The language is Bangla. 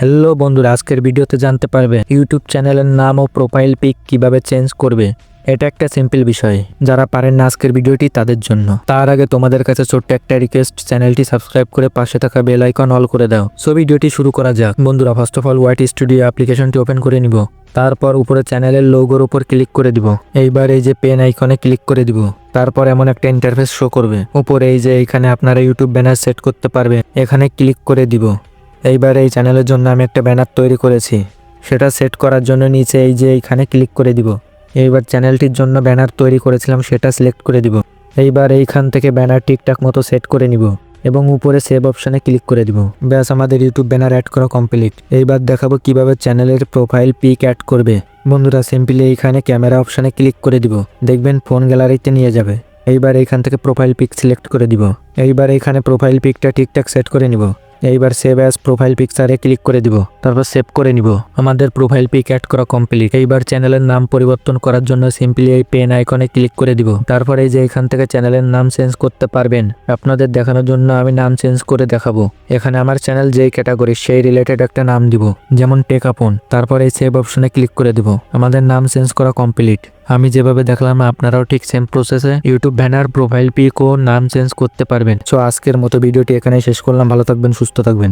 হ্যালো বন্ধুরা, আজকের ভিডিওতে জানতে পারবে ইউটিউব চ্যানেলের নাম ও প্রোফাইল পিক কিভাবে চেঞ্জ করবে। এটা একটা সিম্পল বিষয়, যারা পারেন না আজকের ভিডিওটি তাদের জন্য। তার আগে তোমাদের কাছে ছোট্ট একটা রিকোয়েস্ট, চ্যানেলটি সাবস্ক্রাইব করে পাশে থাকা বেল আইকন অল করে দাও। সো ভিডিওটি শুরু করা যাক। বন্ধুরা, ফার্স্ট অফ অল ওয়াইট স্টুডিও অ্যাপ্লিকেশনটি ওপেন করে নিব। তারপর উপরে চ্যানেলের লোগোর উপর ক্লিক করে দিব। এইবার এই যে পেন আইকনে ক্লিক করে দিব। তারপর এমন একটা ইন্টারফেস শো করবে। উপরে এই যে এখানে আপনারা ইউটিউব ব্যানার সেট করতে পারবে, এখানে ক্লিক করে দিব। এইবার এই চ্যানেলের জন্য আমি একটা ব্যানার তৈরি করেছি, সেটা সেট করার জন্য নিচে এই যে এইখানে ক্লিক করে দিব। এইবার চ্যানেলটির জন্য ব্যানার তৈরি করেছিলাম সেটা সিলেক্ট করে দিব। এইবার এইখান থেকে ব্যানার ঠিকঠাক মতো সেট করে নিব এবং উপরে সেভ অপশানে ক্লিক করে দিব। ব্যাস, আমাদের ইউটিউব ব্যানার অ্যাড করা কমপ্লিট। এইবার দেখাবো কিভাবে চ্যানেলের প্রোফাইল পিক অ্যাড করবে। বন্ধুরা, সিম্পলি এইখানে ক্যামেরা অপশানে ক্লিক করে দিব, দেখবেন ফোন গ্যালারিতে নিয়ে যাবে। এইবার এইখান থেকে প্রোফাইল পিক সিলেক্ট করে দিব। এইবার এইখানে প্রোফাইল পিকটা ঠিকঠাক সেট করে নিব। এইবার সেভ অ্যাজ প্রোফাইল পিকচারে ক্লিক করে দিব, তারপর সেভ করে নিব। আমাদের প্রোফাইল পিক অ্যাড করা কমপ্লিট। এইবার চ্যানেলের নাম পরিবর্তন করার জন্য সিম্পলি এই পেন আইকনে ক্লিক করে দিব। তারপর এই যে এখান থেকে চ্যানেলের নাম চেঞ্জ করতে পারবেন। আপনাদের দেখানোর জন্য আমি নাম চেঞ্জ করে দেখাবো। এখানে আমার চ্যানেল যেই ক্যাটাগরি সেই রিলেটেড একটা নাম দিব, যেমন টেক আপন। তারপর এই সেভ অপশনে ক্লিক করে দিব। আমাদের নাম চেঞ্জ করা কমপ্লিট। আমি যেভাবে দেখলাম আপনারাও ঠিক সেম প্রসেসে ইউটিউব ব্যানার, প্রোফাইল পিক ও নাম চেঞ্জ করতে পারবেন। সো আজকের মতো ভিডিওটি এখানে শেষ করলাম। ভালো থাকবেন, সুস্থ থাকবেন।